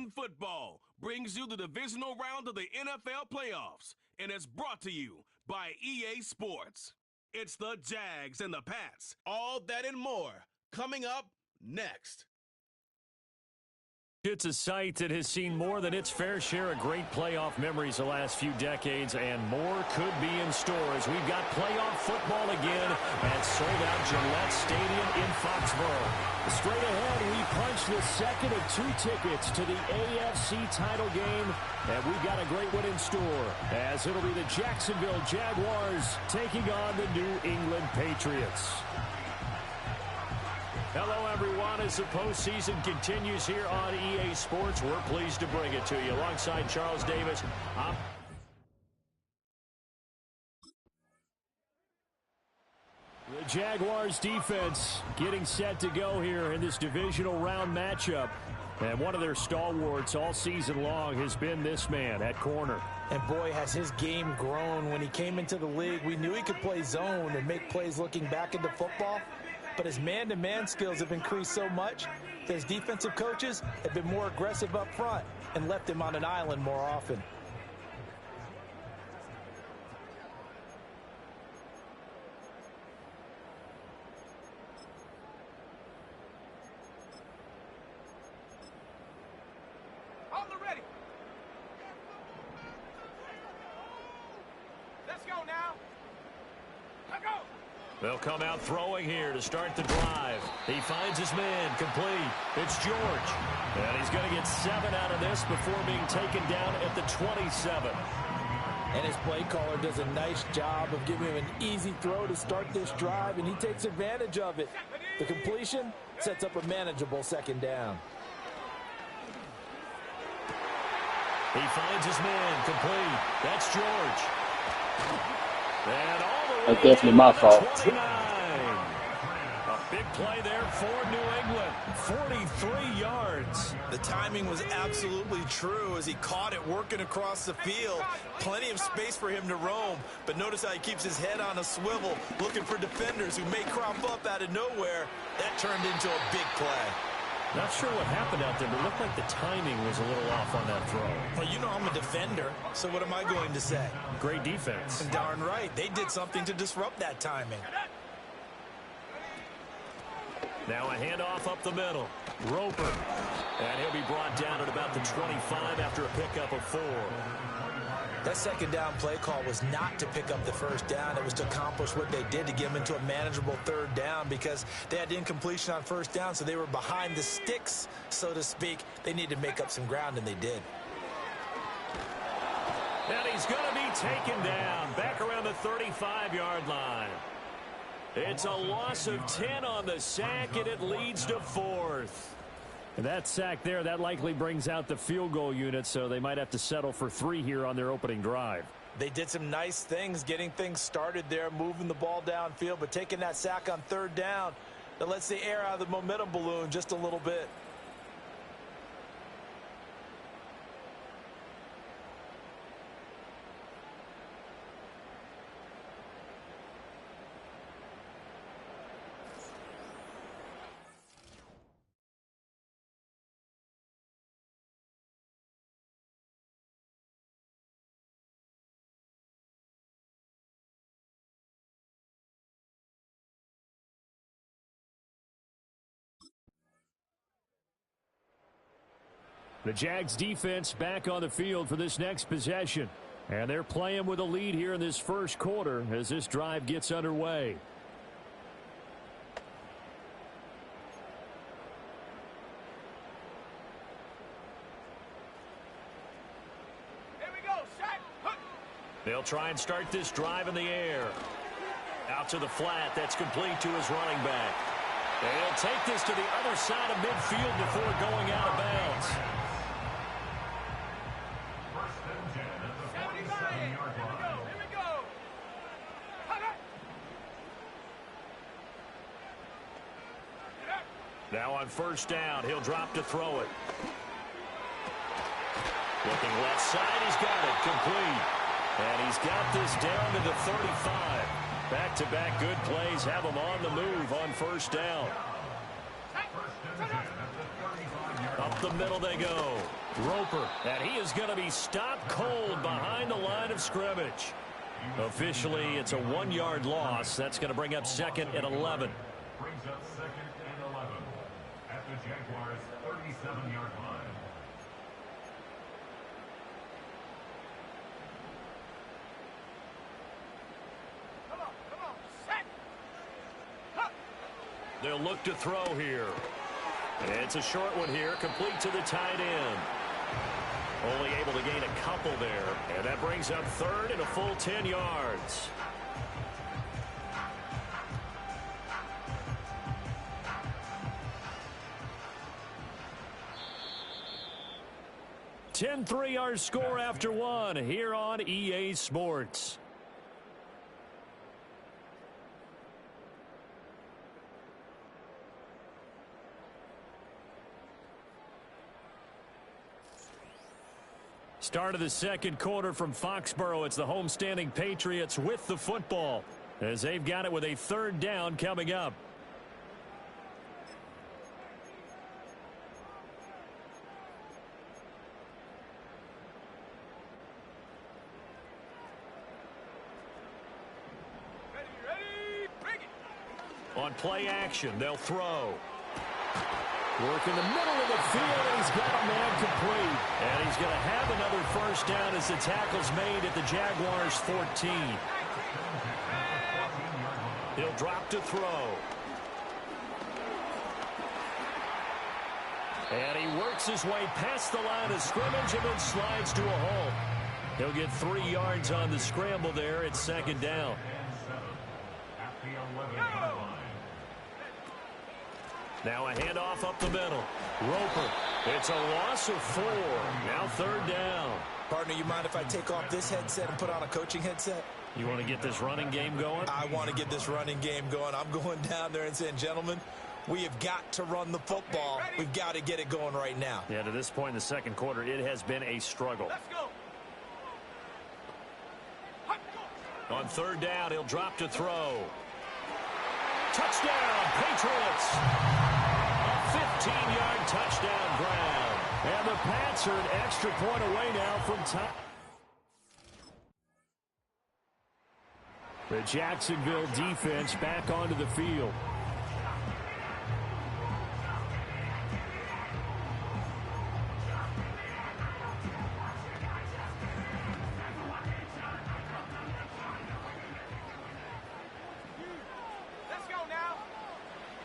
Madden Football brings you the divisional round of the NFL playoffs, and it's brought to you by EA Sports. It's the Jags and the Pats. All that and more coming up next. It's a site that has seen more than its fair share of great playoff memories the last few decades, and more could be in store as we've got playoff football again at sold-out Gillette Stadium in Foxborough. Straight ahead, we punch the second of two tickets to the AFC title game, and we've got a great one in store, as it'll be the Jacksonville Jaguars taking on the New England Patriots. Hello, everyone. As the postseason continues here on EA Sports, we're pleased to bring it to you. Alongside Charles Davis, the Jaguars defense getting set to go here in this divisional round matchup. And one of their stalwarts all season long has been this man at corner. And boy, has his game grown. When he came into the league, we knew he could play zone and make plays looking back into football. But his man-to-man skills have increased so much that his defensive coaches have been more aggressive up front and left him on an island more often. On the ready. Let's go now. Let's go. They'll come out throwing here to start the drive. He finds his man complete. It's George. And he's going to get 7 out of this before being taken down at the 27. And his play caller does a nice job of giving him an easy throw to start this drive, and he takes advantage of it. The completion sets up a manageable second down. He finds his man complete. That's George. And all the way That's definitely my fault. 29. A big play there for New England. 43 yards. The timing was absolutely true as he caught it working across the field. Plenty of space for him to roam, but notice how he keeps his head on a swivel, looking for defenders who may crop up out of nowhere. That turned into a big play. Not sure what happened out there, but it looked like the timing was a little off on that throw. Well, you know I'm a defender, so what am I going to say? Great defense. Darn right. They did something to disrupt that timing. Now a handoff up the middle. Roper. And he'll be brought down at about the 25 after a pickup of 4. That second down play call was not to pick up the first down. It was to accomplish what they did to get them into a manageable third down because they had incompletion on first down, so they were behind the sticks, so to speak. They needed to make up some ground, and they did. And he's going to be taken down back around the 35-yard line. It's a loss of 10 on the sack, and it leads to 4th. And that sack there, that likely brings out the field goal unit, so they might have to settle for 3 here on their opening drive. They did some nice things getting things started there, moving the ball downfield, but taking that sack on third down, that lets the air out of the momentum balloon just a little bit. The Jags defense back on the field for this next possession. And they're playing with a lead here in this first quarter as this drive gets underway. Here we go, shot. They'll try and start this drive in the air. Out to the flat. That's complete to his running back. And he'll take this to the other side of midfield before going out of bounds. Now on first down, he'll drop to throw it. Looking left side, he's got it complete. And he's got this down to the 35. Back-to-back good plays have him on the move on first down. A Up the middle they go. Roper, and he is going to be stopped cold behind the line of scrimmage. Officially, it's a 1-yard loss. That's going to bring up 2nd and 11. Brings up 2nd and 11 at the Jaguars' 37-yard line. Come on, set. Huh. They'll look to throw here. It's a short one here, complete to the tight end. Only able to gain a couple there, and that brings up 3rd and a full 10 yards. (10-3) our score after 1 here on EA Sports. Start of the second quarter from Foxborough. It's the homestanding Patriots with the football as they've got it with a 3rd down coming up. Ready, bring it. On play action, they'll throw. Work in the middle of the field, and he's got a man complete. And he's going to have another 1st down as the tackle's made at the Jaguars' 14. He'll drop to throw. And he works his way past the line of scrimmage and then slides to a halt. He'll get 3 yards on the scramble there. It's 2nd down. At the 11-yard line. Now a handoff up the middle. Roper. It's a loss of 4. Now 3rd down. Partner, you mind if I take off this headset and put on a coaching headset? You want to get this running game going? I want to get this running game going. I'm going down there and saying, gentlemen, we have got to run the football. We've got to get it going right now. Yeah, to this point in the second quarter, it has been a struggle. Let's go. On 3rd down, he'll drop to throw. Touchdown, Patriots! A 15-yard touchdown grab. And the Pats are an extra point away now from top. The Jacksonville defense back onto the field.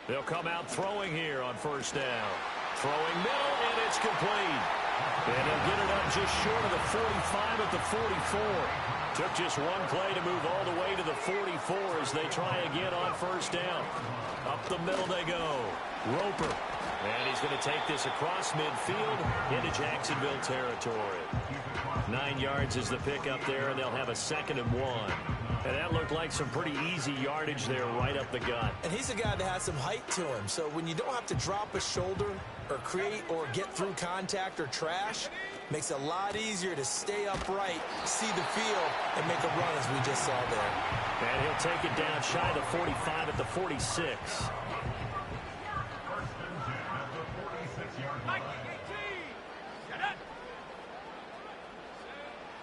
They'll come out throwing here on 1st down. Throwing middle, and it's complete. And he'll get it up just short of the 45 at the 44. Took just one play to move all the way to the 44 as they try again on 1st down. Up the middle they go. Roper. And he's going to take this across midfield into Jacksonville territory. 9 yards is the pickup there, and they'll have a 2nd and 1. And that looked like some pretty easy yardage there right up the gut. And he's a guy that has some height to him. So when you don't have to drop a shoulder or create or get through contact or trash, makes it a lot easier to stay upright, see the field, and make a run as we just saw there. And he'll take it down shy of the 45 at the 46.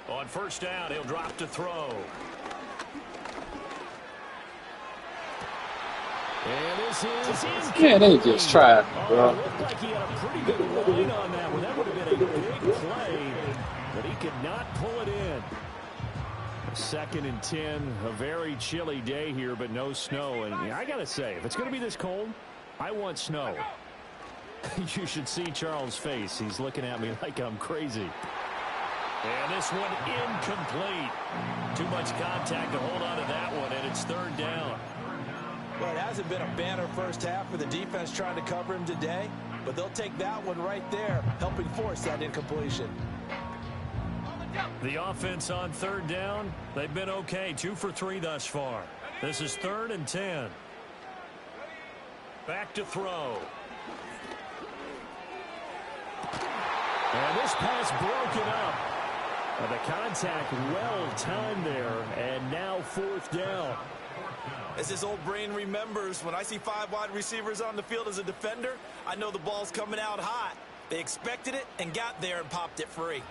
On 1st down, he'll drop to throw. And this is incomplete. Yeah, they just tried, bro. It looked like he had a pretty good line on that one. That would have been a big play, but he could not pull it in. 2nd and 10, a very chilly day here, but no snow. And I got to say, if it's going to be this cold, I want snow. You should see Charles' face. He's looking at me like I'm crazy. And this one incomplete. Too much contact to hold on to that one, and it's 3rd down. Well, it hasn't been a banner first half for the defense trying to cover him today, but they'll take that one right there, helping force that incompletion. The offense on 3rd down, they've been okay. 2 for 3 thus far. This is 3rd and 10. Back to throw. And this pass broken up. And the contact well timed there, and now 4th down. As his old brain remembers, when I see 5 wide receivers on the field as a defender, I know the ball's coming out hot. They expected it and got there and popped it free.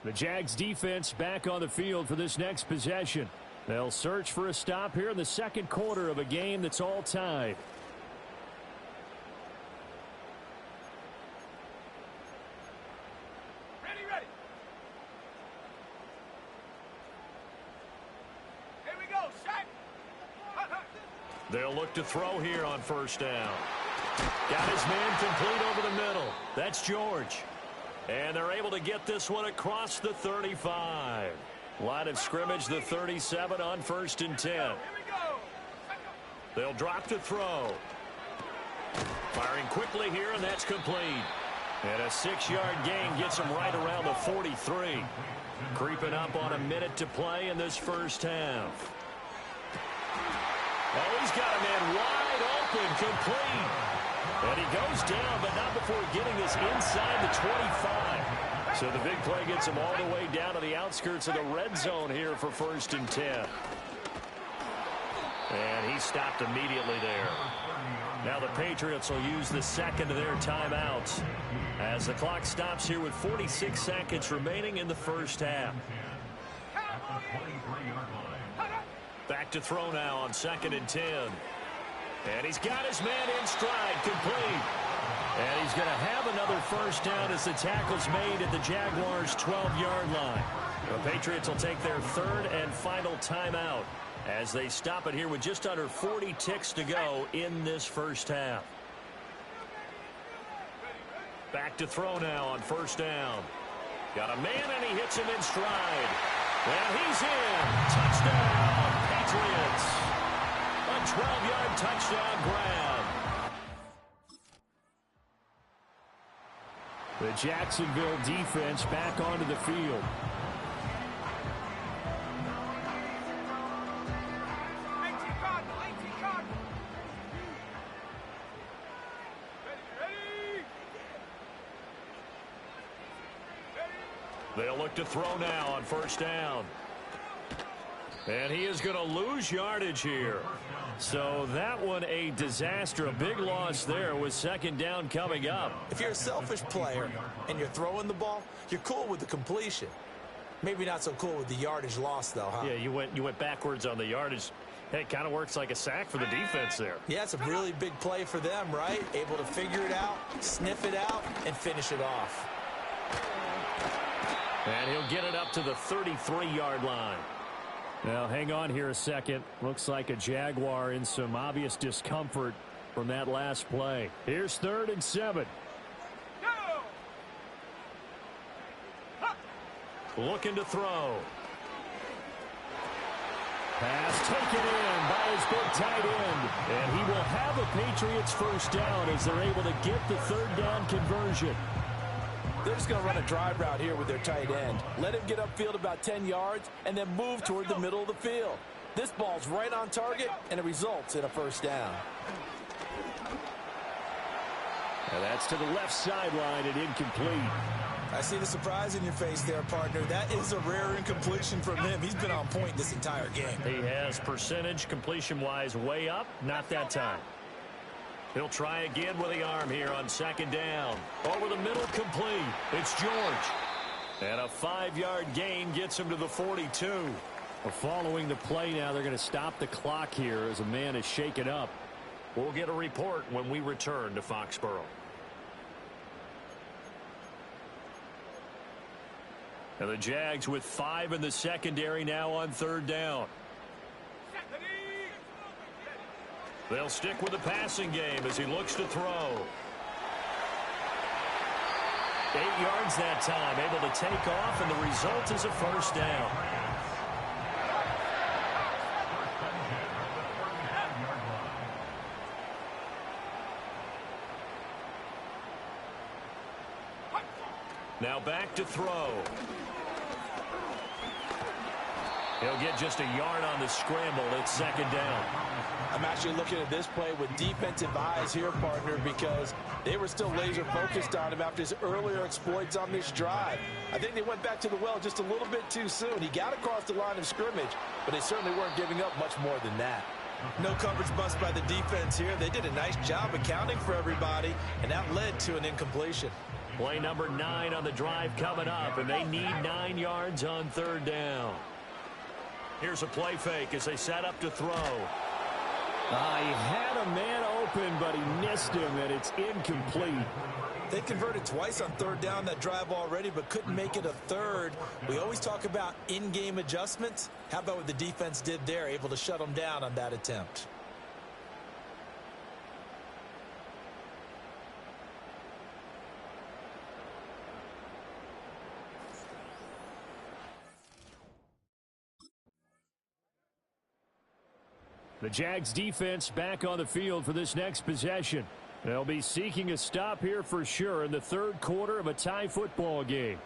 The Jags defense back on the field for this next possession. They'll search for a stop here in the second quarter of a game that's all tied. Ready. Here we go, set. They'll look to throw here on first down. Got his man complete over the middle. That's George. And they're able to get this one across the 35. Line of scrimmage, the 37 on 1st and 10. Here we go. They'll drop to throw. Firing quickly here, and that's complete. And a 6-yard gain gets him right around the 43. Creeping up on a minute to play in this first half. Oh, he's got a man wide open, complete. And he goes down, but not before getting this inside the 25. So the big play gets him all the way down to the outskirts of the red zone here for 1st and 10. And he stopped immediately there. Now the Patriots will use the second of their timeouts as the clock stops here with 46 seconds remaining in the first half. Back to throw now on 2nd and 10. And he's got his man in stride, complete. And he's going to have another first down as the tackle's made at the Jaguars' 12-yard line. The Patriots will take their third and final timeout as they stop it here with just under 40 ticks to go in this first half. Back to throw now on first down. Got a man, and he hits him in stride. And he's in. Touchdown, Patriots. A 12-yard touchdown grab. The Jacksonville defense back onto the field. 18 Cardinal. Ready. They'll look to throw now on first down. And he is going to lose yardage here. So that one a disaster. A big loss there with 2nd down coming up. If you're a selfish player and you're throwing the ball, you're cool with the completion. Maybe not so cool with the yardage loss, though, huh? Yeah, you went backwards on the yardage. Hey, it kind of works like a sack for the defense there. Yeah, it's a really big play for them, right? Able to figure it out, sniff it out, and finish it off. And he'll get it up to the 33-yard line. Now, hang on here a second. Looks like a Jaguar in some obvious discomfort from that last play. Here's 3rd and 7. Looking to throw. Pass taken in by his big tight end. And he will have a Patriots first down as they're able to get the 3rd down conversion. They're just going to run a drive route here with their tight end. Let him get upfield about 10 yards and then move toward the middle of the field. This ball's right on target, and it results in a first down. And that's to the left sideline and incomplete. I see the surprise in your face there, partner. That is a rare incompletion from him. He's been on point this entire game. He has percentage completion-wise way up. Not that time. He'll try again with the arm here on 2nd down. Over the middle, complete. It's George. And a 5-yard gain gets him to the 42. Well, following the play now, they're going to stop the clock here as a man is shaken up. We'll get a report when we return to Foxborough. And the Jags with 5 in the secondary now on 3rd down. They'll stick with the passing game as he looks to throw. 8 yards that time, able to take off, and the result is a first down. Now back to throw. He'll get just a yard on the scramble. It's second down. I'm actually looking at this play with defensive eyes here, partner, because they were still laser focused on him after his earlier exploits on this drive. I think they went back to the well just a little bit too soon. He got across the line of scrimmage, but they certainly weren't giving up much more than that. No coverage bust by the defense here. They did a nice job accounting for everybody, and that led to an incompletion. Play number 9 on the drive coming up, and they need 9 yards on third down. Here's a play fake as they set up to throw. He had a man open, but he missed him, and it's incomplete. They converted twice on third down that drive already, but couldn't make it a third. We always talk about in-game adjustments. How about what the defense did there, able to shut them down on that attempt? The Jags defense back on the field for this next possession. They'll be seeking a stop here for sure in the third quarter of a tie football game.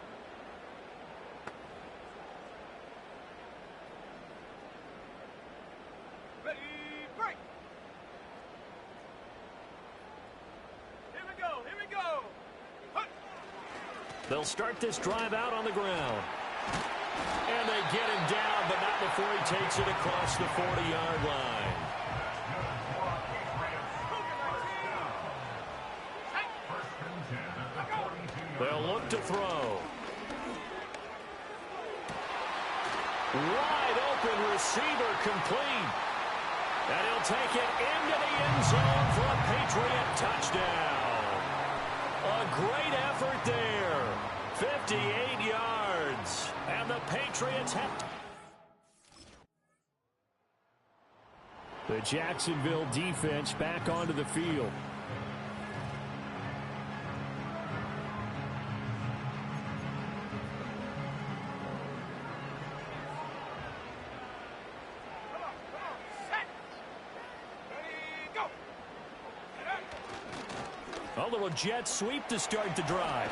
Ready, break. Here we go, here we go. Hut. They'll start this drive out on the ground. And they get him down, but not before he takes it across the 40-yard line. They'll look to throw. Wide open receiver complete. And he'll take it into the end zone for a Patriot touchdown. A great effort there. 58 yards. And the Patriots have... The Jacksonville defense back onto the field. A little jet sweep to start the drive.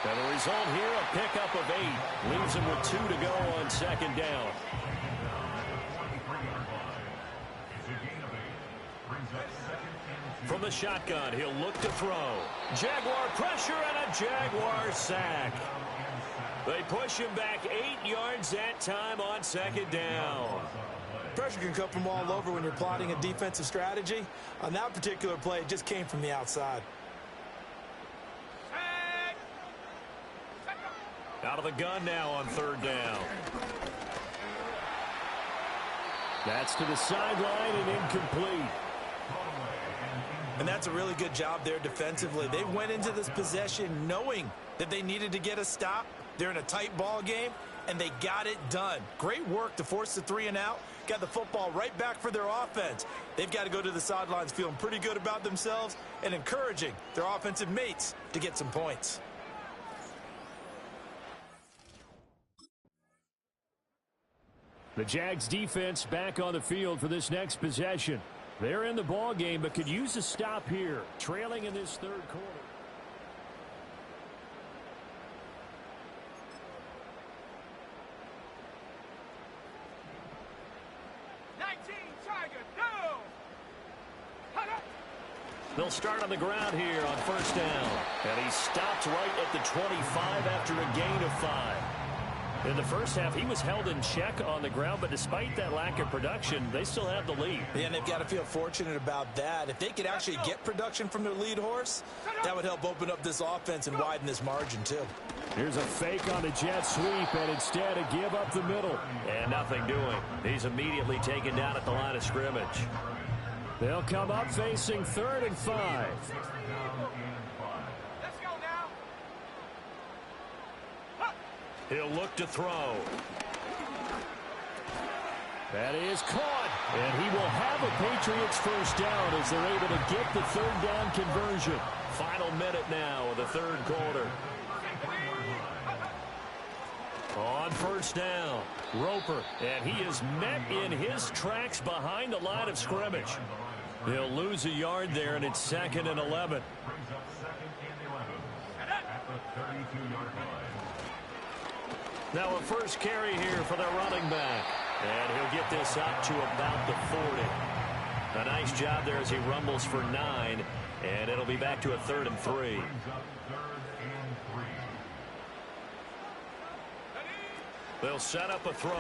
And the result here, a pickup of 8. Leaves him with 2 to go on second down. From the shotgun, he'll look to throw. Jaguar pressure and a Jaguar sack. They push him back 8 yards that time on second down. Pressure can come from all over when you're plotting a defensive strategy. On that particular play, it just came from the outside. Out of the gun now on third down. That's to the sideline and incomplete. And that's a really good job there defensively. They went into this possession knowing that they needed to get a stop. They're in a tight ball game, and they got it done. Great work to force the 3 and out. Got the football right back for their offense. They've got to go to the sidelines feeling pretty good about themselves and encouraging their offensive mates to get some points. The Jags defense back on the field for this next possession. They're in the ball game, but could use a stop here, trailing in this third quarter. They'll start on the ground here on first down. And he stopped right at the 25 after a gain of 5. In the first half, he was held in check on the ground, but despite that lack of production, they still have the lead. Yeah, and they've got to feel fortunate about that. If they could actually get production from their lead horse, that would help open up this offense and widen this margin, too. Here's a fake on the jet sweep, and instead a give up the middle. And nothing doing. He's immediately taken down at the line of scrimmage. They'll come up facing 3rd and 5. Let's go now. He'll look to throw. That is caught. And he will have a Patriots first down as they're able to get the 3rd down conversion. Final minute now of the third quarter. On first down, Roper, and he is met in his tracks behind the line of scrimmage. He'll lose a yard there, and it's 2nd and 11. Now a first carry here for the running back. And he'll get this up to about the 40. A nice job there as he rumbles for 9. And it'll be back to a 3rd and 3. They'll set up a throw.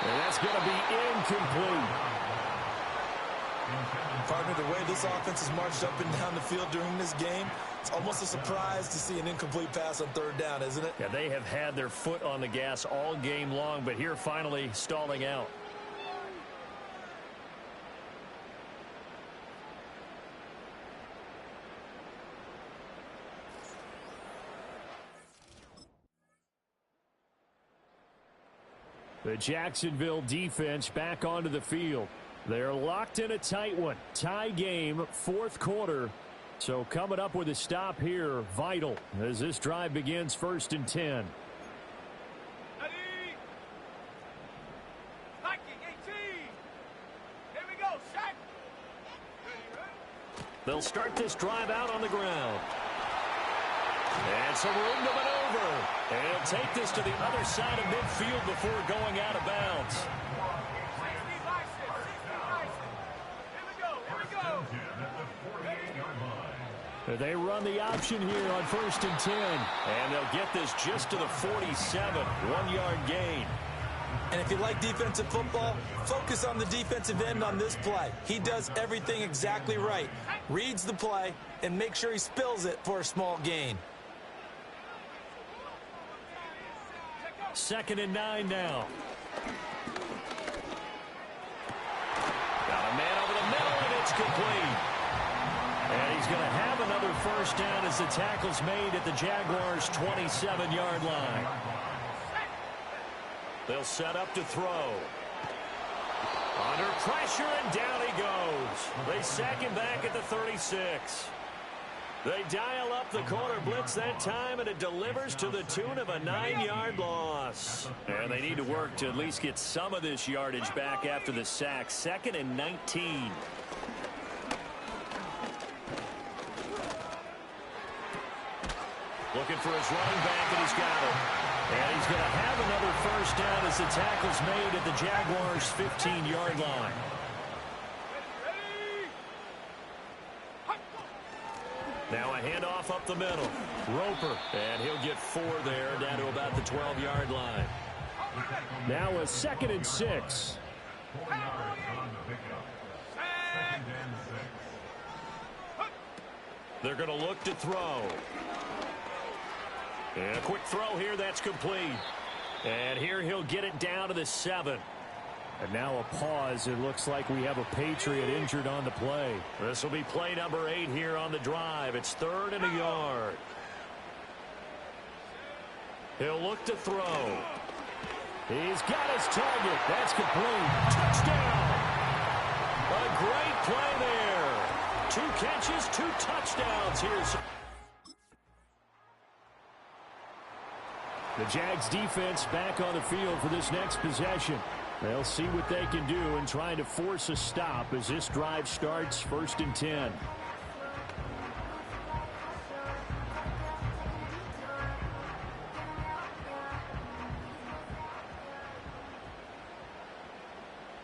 And that's going to be incomplete. Partner, the way this offense has marched up and down the field during this game, it's almost a surprise to see an incomplete pass on 3rd down, isn't it? Yeah, they have had their foot on the gas all game long, but here finally stalling out. The Jacksonville defense back onto the field. They're locked in a tight one. Tie game, 4th quarter. So coming up with a stop here, vital, as this drive begins 1st and 10. They'll start this drive out on the ground. And some room to maneuver. And he'll take this to the other side of midfield before going out of bounds. They run the option here on 1st and 10. And they'll get this just to the 47. 1-yard gain. And if you like defensive football, focus on the defensive end on this play. He does everything exactly right. Reads the play and makes sure he spills it for a small gain. 2nd and 9 now. Got a man over the middle, and it's complete. And he's going to have another first down as the tackle's made at the Jaguars' 27-yard line. They'll set up to throw. Under pressure, and down he goes. They sack him back at the 36. They dial up the corner blitz that time, and it delivers to the tune of a 9-yard loss. And they need to work to at least get some of this yardage back after the sack. 2nd and 19. Looking for his running back, and he's got it. And he's going to have another first down as the tackle's made at the Jaguars' 15-yard line. Now a handoff up the middle. Roper, and he'll get 4 there, down to about the 12-yard line. Now a 2nd and 6. 4 yards on the pickup. 2nd and 6. They're going to look to throw. And a quick throw here, that's complete. And here he'll get it down to the 7. And now a pause. It looks like we have a Patriot injured on the play. This will be play number 8 here on the drive. It's 3rd and a yard. He'll look to throw. He's got his target. That's complete. Touchdown. A great play there. 2 catches, 2 touchdowns. Here's the Jags defense back on the field for this next possession. They'll see what they can do and try to force a stop as this drive starts 1st and 10.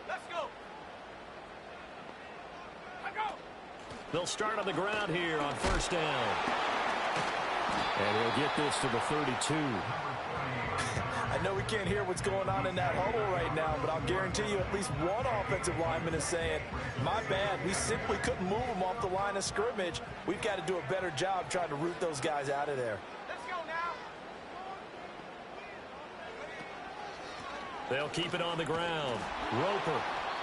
Let's go. They'll start on the ground here on 1st down. And he'll get this to the 32. I know we can't hear what's going on in that huddle right now, but I'll guarantee you at least one offensive lineman is saying, my bad, we simply couldn't move them off the line of scrimmage. We've got to do a better job trying to root those guys out of there. Let's go now. They'll keep it on the ground. Roper.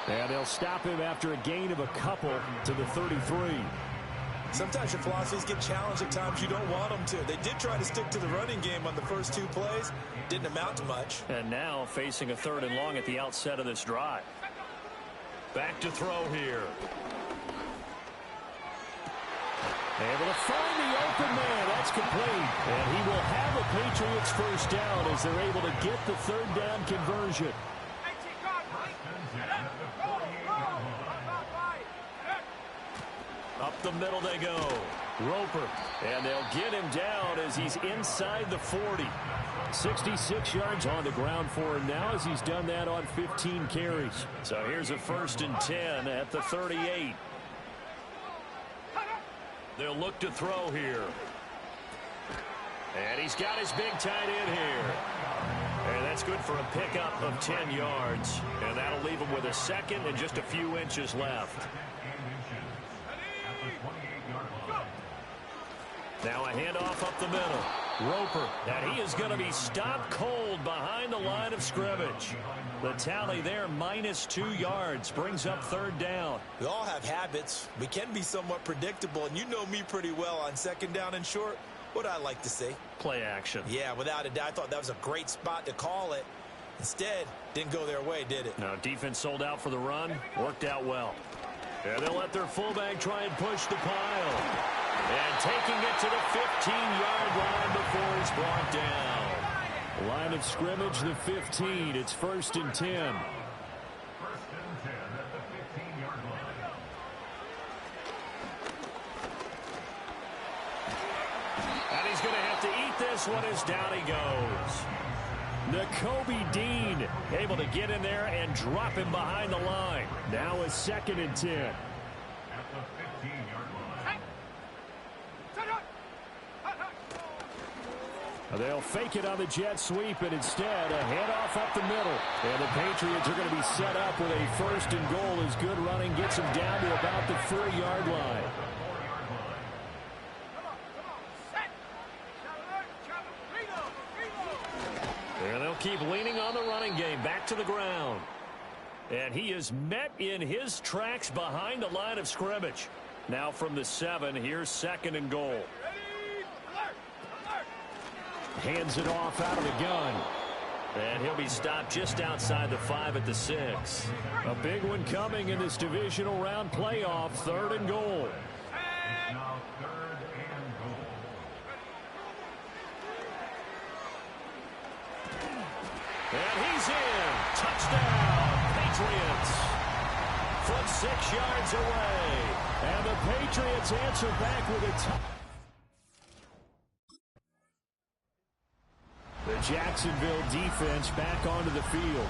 And they'll stop him after a gain of a couple to the 33. Sometimes your philosophies get challenged at times you don't want them to. They did try to stick to the running game on the first 2 plays. Didn't amount to much. And now facing a 3rd and long at the outset of this drive. Back to throw here. Able to find the open man. That's complete. And he will have a Patriots first down as they're able to get the 3rd down conversion. Up the middle they go. Roper. And they'll get him down as he's inside the 40. 66 yards on the ground for him now as he's done that on 15 carries. So here's a 1st and 10 at the 38. They'll look to throw here. And he's got his big tight end here. And that's good for a pickup of 10 yards. And that'll leave him with a 2nd and just a few inches left. Now a handoff up the middle. Roper, and he is going to be stopped cold behind the line of scrimmage. The tally there, -2 yards, brings up 3rd down. We all have habits. We can be somewhat predictable, and you know me pretty well on 2nd down and short. What I like to say? Play action. Yeah, without a doubt, I thought that was a great spot to call it. Instead, didn't go their way, did it? No, defense sold out for the run. Worked out well. And they'll let their fullback try and push the pile. And taking it to the 15-yard line before he's brought down. Line of scrimmage, the 15. It's 1st and 10. 1st and 10 at the 15-yard line. And he's going to have to eat this one as down he goes. Nakobe Dean able to get in there and drop him behind the line. Now a 2nd and 10. At the 15-yard line. They'll fake it on the jet sweep, and instead a handoff up the middle. And the Patriots are going to be set up with a 1st and goal as good running gets them down to about the 4-yard line. And they'll keep leaning on the running game. Back to the ground. And he is met in his tracks behind the line of scrimmage. Now from the 7, here's 2nd and goal. Hands it off out of the gun. And he'll be stopped just outside the 5 at the 6. A big one coming in this divisional round playoff. 3rd and goal. Now 3rd and goal. And he's in. Touchdown, Patriots. From 6 yards away. And the Patriots answer back with a touchdown. The Jacksonville defense back onto the field.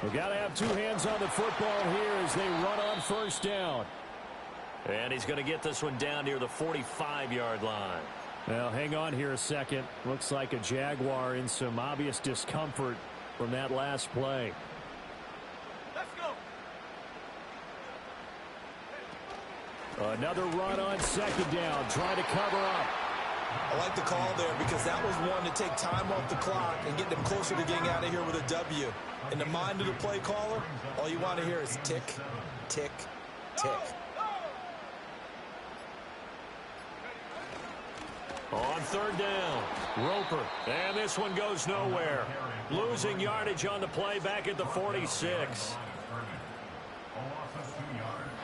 We've got to have 2 hands on the football here as they run on 1st down. And he's going to get this one down near the 45-yard line. Now, hang on here a second. Looks like a Jaguar in some obvious discomfort from that last play. Let's go. Another run on 2nd down, trying to cover up. I like the call there because that was one to take time off the clock and get them closer to getting out of here with a W. In the mind of the play caller, all you want to hear is tick, tick, tick. On 3rd down, Roper. And this one goes nowhere. Losing yardage on the play back at the 46. A loss of 2 yards.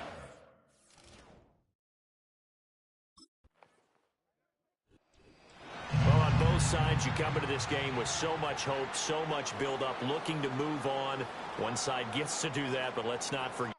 Well, on both sides, you come into this game with so much hope, so much build-up, looking to move on. One side gets to do that, but let's not forget.